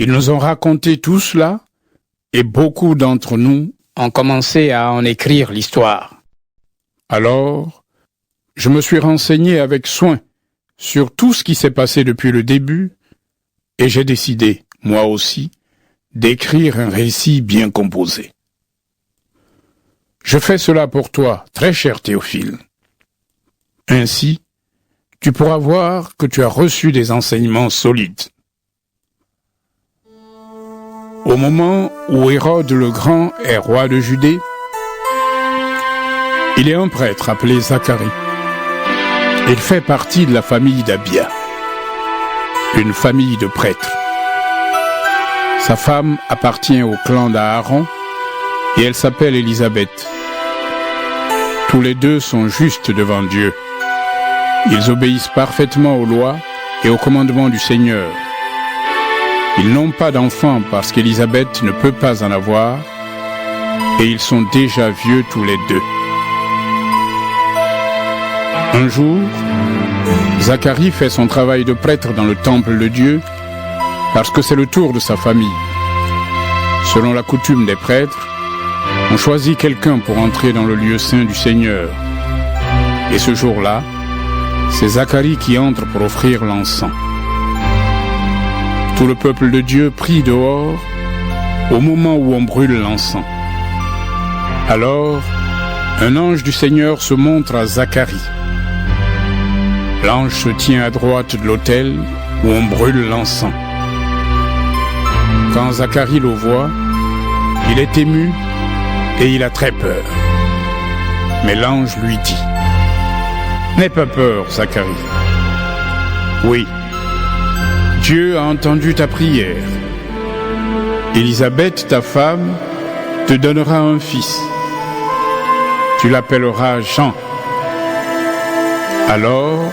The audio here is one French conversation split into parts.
Ils nous ont raconté tout cela et beaucoup d'entre nous ont commencé à en écrire l'histoire. Alors, je me suis renseigné avec soin sur tout ce qui s'est passé depuis le début et j'ai décidé, moi aussi, d'écrire un récit bien composé. Je fais cela pour toi, très cher Théophile. Ainsi, tu pourras voir que tu as reçu des enseignements solides. Au moment où Hérode le Grand est roi de Judée, il est un prêtre appelé Zacharie. Il fait partie de la famille d'Abia, une famille de prêtres. Sa femme appartient au clan d'Aaron et elle s'appelle Élisabeth. Tous les deux sont justes devant Dieu. Ils obéissent parfaitement aux lois et aux commandements du Seigneur. Ils n'ont pas d'enfants parce qu'Élisabeth ne peut pas en avoir et ils sont déjà vieux tous les deux. Un jour, Zacharie fait son travail de prêtre dans le temple de Dieu parce que c'est le tour de sa famille. Selon la coutume des prêtres, on choisit quelqu'un pour entrer dans le lieu saint du Seigneur. Et ce jour-là, c'est Zacharie qui entre pour offrir l'encens. Tout le peuple de Dieu prie dehors au moment où on brûle l'encens. Alors, un ange du Seigneur se montre à Zacharie. L'ange se tient à droite de l'autel où on brûle l'encens. Quand Zacharie le voit, il est ému et il a très peur. Mais l'ange lui dit: « N'aie pas peur, Zacharie. Oui, Dieu a entendu ta prière. Élisabeth, ta femme, te donnera un fils. Tu l'appelleras Jean. Alors,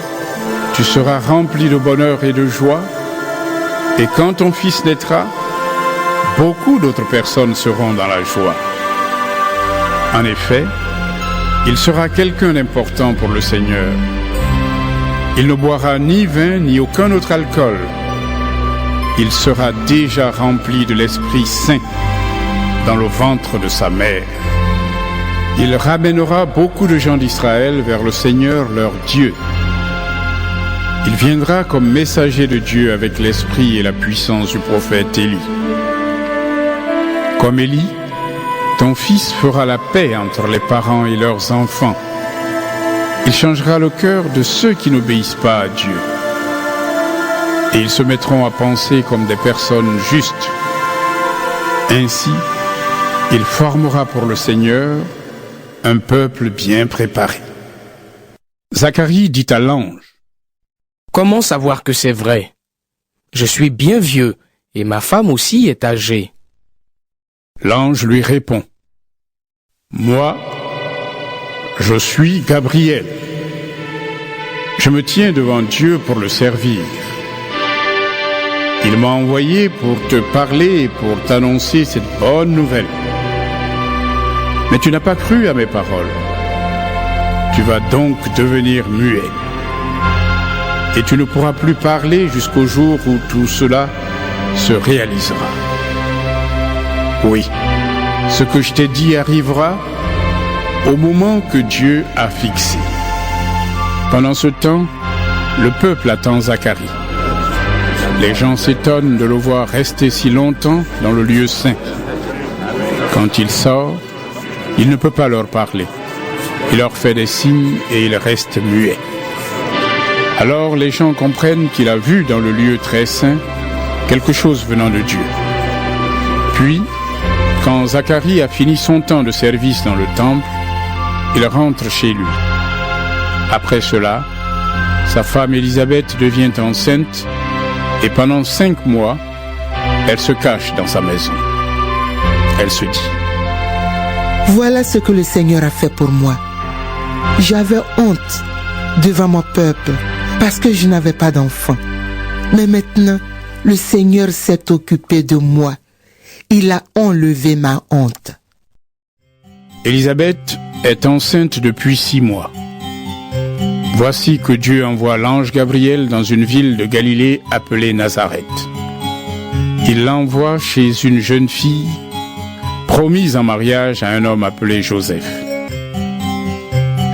tu seras rempli de bonheur et de joie, et quand ton fils naîtra, beaucoup d'autres personnes seront dans la joie. En effet, il sera quelqu'un d'important pour le Seigneur. Il ne boira ni vin ni aucun autre alcool. Il sera déjà rempli de l'Esprit Saint dans le ventre de sa mère. Il ramènera beaucoup de gens d'Israël vers le Seigneur leur Dieu. Il viendra comme messager de Dieu avec l'esprit et la puissance du prophète Élie. Comme Élie, ton fils fera la paix entre les parents et leurs enfants. Il changera le cœur de ceux qui n'obéissent pas à Dieu. Et ils se mettront à penser comme des personnes justes. Ainsi, il formera pour le Seigneur un peuple bien préparé. Zacharie dit à l'ange: « Comment savoir que c'est vrai? Je suis bien vieux et ma femme aussi est âgée. » L'ange lui répond: « Moi, je suis Gabriel. Je me tiens devant Dieu pour le servir. Il m'a envoyé pour te parler et pour t'annoncer cette bonne nouvelle. Mais tu n'as pas cru à mes paroles. Tu vas donc devenir muet. Et tu ne pourras plus parler jusqu'au jour où tout cela se réalisera. Oui, ce que je t'ai dit arrivera au moment que Dieu a fixé. Pendant ce temps, le peuple attend Zacharie. Les gens s'étonnent de le voir rester si longtemps dans le lieu saint. Quand il sort, il ne peut pas leur parler. Il leur fait des signes et il reste muet. Alors les gens comprennent qu'il a vu dans le lieu très saint quelque chose venant de Dieu. Puis, quand Zacharie a fini son temps de service dans le temple, il rentre chez lui. Après cela, sa femme Élisabeth devient enceinte et pendant 5 mois, elle se cache dans sa maison. Elle se dit: « Voilà ce que le Seigneur a fait pour moi. J'avais honte devant mon peuple parce que je n'avais pas d'enfant. Mais maintenant, le Seigneur s'est occupé de moi. Il a enlevé ma honte. » Élisabeth est enceinte depuis 6 mois. Voici que Dieu envoie l'ange Gabriel dans une ville de Galilée appelée Nazareth. Il l'envoie chez une jeune fille promise en mariage à un homme appelé Joseph.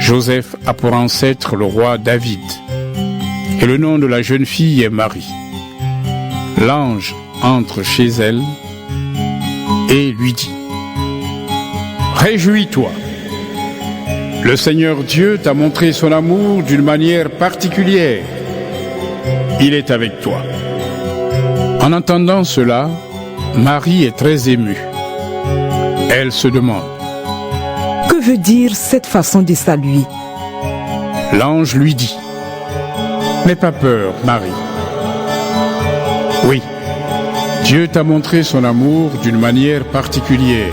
Joseph a pour ancêtre le roi David, et le nom de la jeune fille est Marie. L'ange entre chez elle et lui dit: Réjouis-toi, le Seigneur Dieu t'a montré son amour d'une manière particulière. Il est avec toi. En entendant cela, Marie est très émue. Elle se demande: Que veut dire cette façon de saluer? L'ange lui dit: N'aie pas peur, Marie. Oui, Dieu t'a montré son amour d'une manière particulière.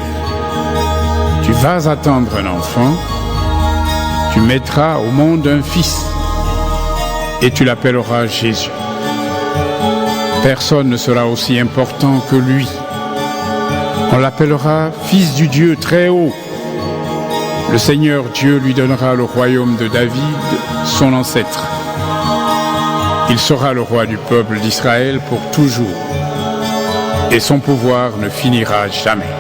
Tu vas attendre un enfant, tu mettras au monde un fils, et tu l'appelleras Jésus. Personne ne sera aussi important que lui. On l'appellera Fils du Dieu très haut. Le Seigneur Dieu lui donnera le royaume de David, son ancêtre. Il sera le roi du peuple d'Israël pour toujours, et son pouvoir ne finira jamais.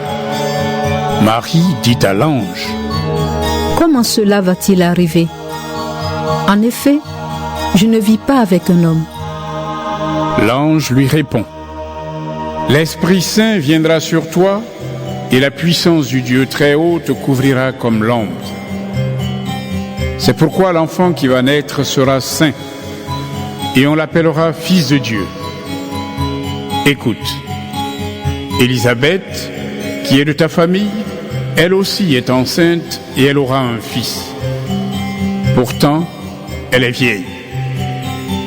Marie dit à l'ange: Comment cela va-t-il arriver? En effet, je ne vis pas avec un homme. L'ange lui répond: L'Esprit Saint viendra sur toi, et la puissance du Dieu très haut te couvrira comme l'ombre. C'est pourquoi l'enfant qui va naître sera saint, et on l'appellera Fils de Dieu. Écoute, Élisabeth, qui est de ta famille, elle aussi est enceinte et elle aura un fils. Pourtant, elle est vieille.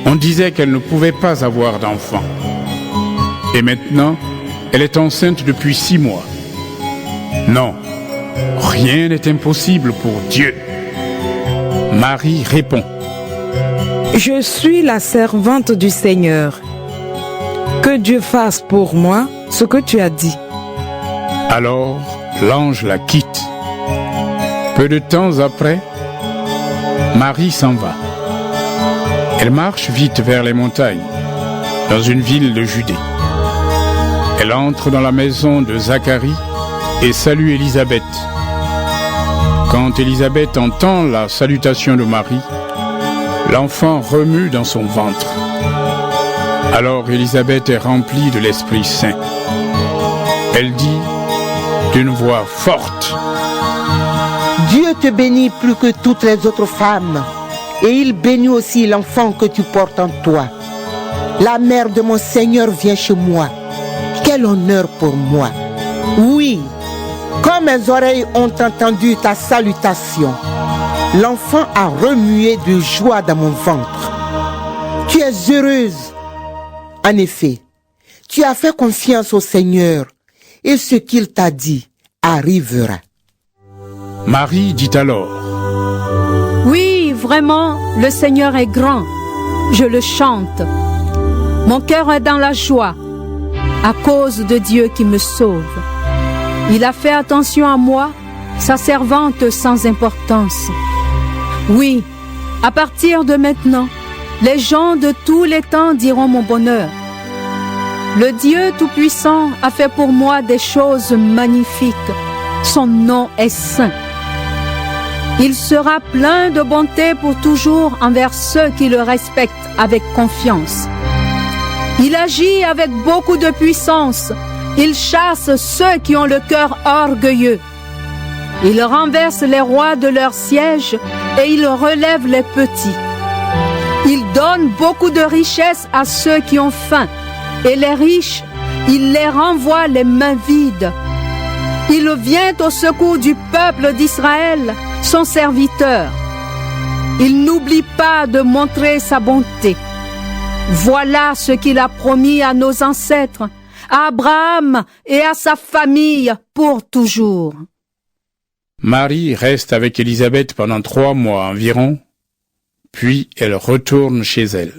On disait qu'elle ne pouvait pas avoir d'enfant. Et maintenant, elle est enceinte depuis 6 mois. Non, rien n'est impossible pour Dieu. Marie répond: Je suis la servante du Seigneur. Que Dieu fasse pour moi ce que tu as dit. Alors, l'ange la quitte. Peu de temps après, Marie s'en va. Elle marche vite vers les montagnes, dans une ville de Judée. Elle entre dans la maison de Zacharie et salue Élisabeth. Quand Élisabeth entend la salutation de Marie, l'enfant remue dans son ventre. Alors Élisabeth est remplie de l'Esprit Saint. Elle dit d'une voix forte: Dieu te bénit plus que toutes les autres femmes, et il bénit aussi l'enfant que tu portes en toi. La mère de mon Seigneur vient chez moi. Quel honneur pour moi! Oui, comme mes oreilles ont entendu ta salutation, l'enfant a remué de joie dans mon ventre. Tu es heureuse. En effet, tu as fait confiance au Seigneur, et ce qu'il t'a dit arrivera. Marie dit alors: Oui, vraiment, le Seigneur est grand. Je le chante. Mon cœur est dans la joie à cause de Dieu qui me sauve. Il a fait attention à moi, sa servante sans importance. Oui, à partir de maintenant, les gens de tous les temps diront mon bonheur. Le Dieu Tout-Puissant a fait pour moi des choses magnifiques. Son nom est saint. Il sera plein de bonté pour toujours envers ceux qui le respectent avec confiance. Il agit avec beaucoup de puissance. Il chasse ceux qui ont le cœur orgueilleux. Il renverse les rois de leur siège et il relève les petits. Il donne beaucoup de richesses à ceux qui ont faim, et les riches, il les renvoie les mains vides. Il vient au secours du peuple d'Israël, son serviteur. Il n'oublie pas de montrer sa bonté. Voilà ce qu'il a promis à nos ancêtres, à Abraham et à sa famille pour toujours. Marie reste avec Élisabeth pendant 3 mois environ, puis elle retourne chez elle.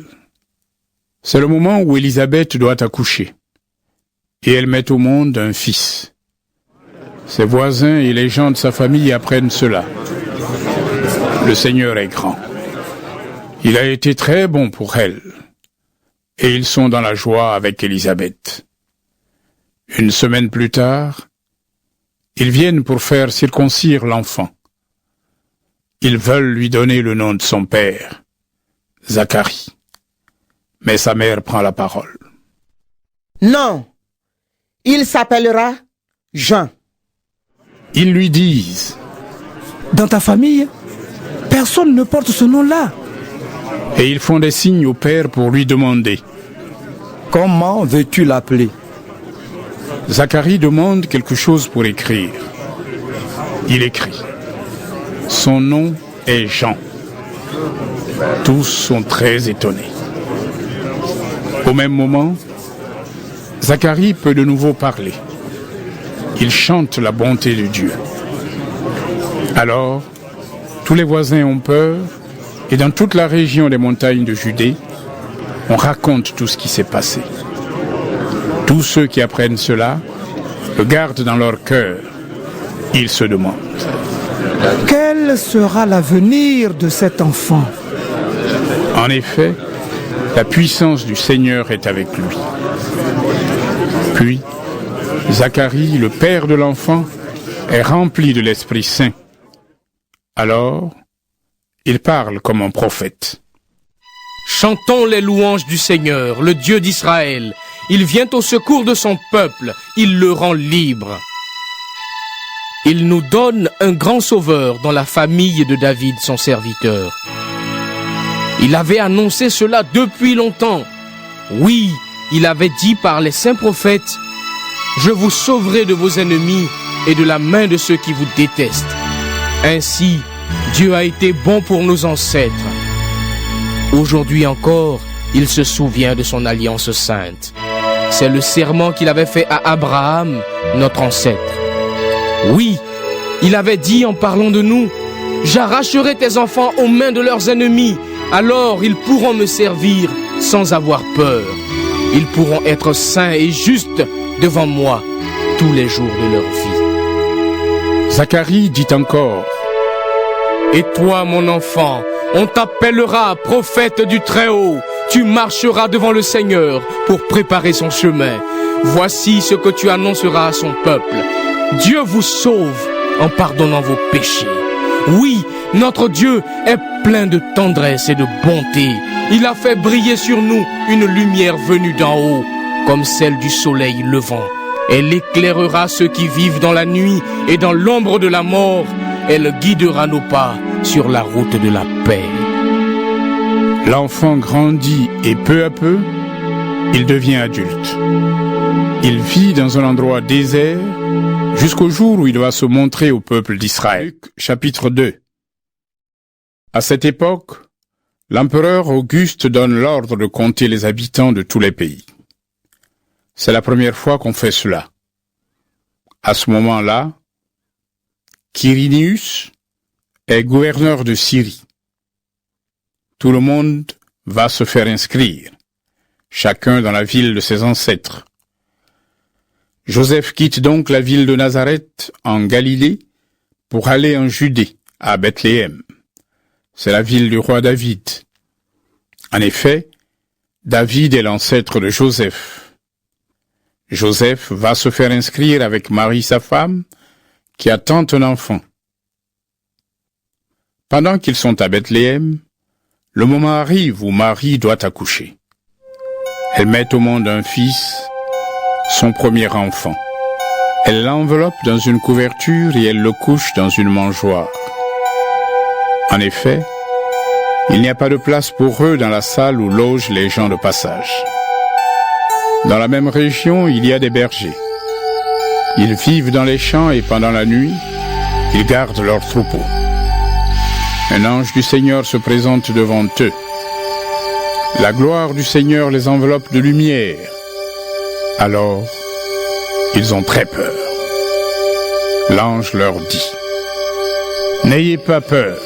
C'est le moment où Élisabeth doit accoucher, et elle met au monde un fils. Ses voisins et les gens de sa famille apprennent cela. Le Seigneur est grand. Il a été très bon pour elle, et ils sont dans la joie avec Élisabeth. Une semaine plus tard, ils viennent pour faire circoncire l'enfant. Ils veulent lui donner le nom de son père, Zacharie. Mais sa mère prend la parole. Non, il s'appellera Jean. Ils lui disent: Dans ta famille, personne ne porte ce nom-là. Et ils font des signes au père pour lui demander. Comment veux-tu l'appeler? Zacharie demande quelque chose pour écrire. Il écrit. Son nom est Jean. Tous sont très étonnés. Au même moment, Zacharie peut de nouveau parler. Il chante la bonté de Dieu. Alors, tous les voisins ont peur et dans toute la région des montagnes de Judée, on raconte tout ce qui s'est passé. Tous ceux qui apprennent cela le gardent dans leur cœur. Ils se demandent: Quel sera l'avenir de cet enfant? En effet, la puissance du Seigneur est avec lui. Puis, Zacharie, le père de l'enfant, est rempli de l'Esprit Saint. Alors, il parle comme un prophète. Chantons les louanges du Seigneur, le Dieu d'Israël. Il vient au secours de son peuple, il le rend libre. Il nous donne un grand sauveur dans la famille de David, son serviteur. Il avait annoncé cela depuis longtemps. Oui, il avait dit par les saints prophètes: Je vous sauverai de vos ennemis et de la main de ceux qui vous détestent. Ainsi, Dieu a été bon pour nos ancêtres. Aujourd'hui encore, il se souvient de son alliance sainte. C'est le serment qu'il avait fait à Abraham, notre ancêtre. Oui, il avait dit en parlant de nous: J'arracherai tes enfants aux mains de leurs ennemis, alors ils pourront me servir sans avoir peur. Ils pourront être saints et justes devant moi tous les jours de leur vie. Zacharie dit encore: Et toi, mon enfant, on t'appellera prophète du Très-Haut. Tu marcheras devant le Seigneur pour préparer son chemin. Voici ce que tu annonceras à son peuple. Dieu vous sauve en pardonnant vos péchés. Oui, notre Dieu est plein de tendresse et de bonté. Il a fait briller sur nous une lumière venue d'en haut, comme celle du soleil levant. Elle éclairera ceux qui vivent dans la nuit et dans l'ombre de la mort. Elle guidera nos pas sur la route de la paix. L'enfant grandit et peu à peu, il devient adulte. Il vit dans un endroit désert jusqu'au jour où il va se montrer au peuple d'Israël. Luc, chapitre 2. À cette époque, l'empereur Auguste donne l'ordre de compter les habitants de tous les pays. C'est la première fois qu'on fait cela. À ce moment-là, Quirinius est gouverneur de Syrie. Tout le monde va se faire inscrire, chacun dans la ville de ses ancêtres. Joseph quitte donc la ville de Nazareth, en Galilée, pour aller en Judée, à Bethléem. C'est la ville du roi David. En effet, David est l'ancêtre de Joseph. Joseph va se faire inscrire avec Marie, sa femme, qui attend un enfant. Pendant qu'ils sont à Bethléem, le moment arrive où Marie doit accoucher. Elle met au monde un fils, son premier enfant. Elle l'enveloppe dans une couverture et elle le couche dans une mangeoire. En effet, il n'y a pas de place pour eux dans la salle où logent les gens de passage. Dans la même région, il y a des bergers. Ils vivent dans les champs et pendant la nuit, ils gardent leurs troupeaux. Un ange du Seigneur se présente devant eux. La gloire du Seigneur les enveloppe de lumière. Alors, ils ont très peur. L'ange leur dit: N'ayez pas peur.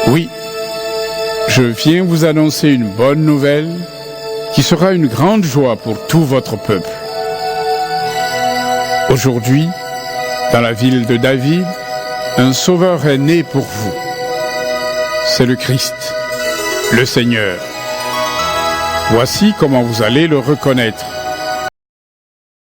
Oui, je viens vous annoncer une bonne nouvelle qui sera une grande joie pour tout votre peuple. Aujourd'hui, dans la ville de David, un sauveur est né pour vous. C'est le Christ, le Seigneur. Voici comment vous allez le reconnaître.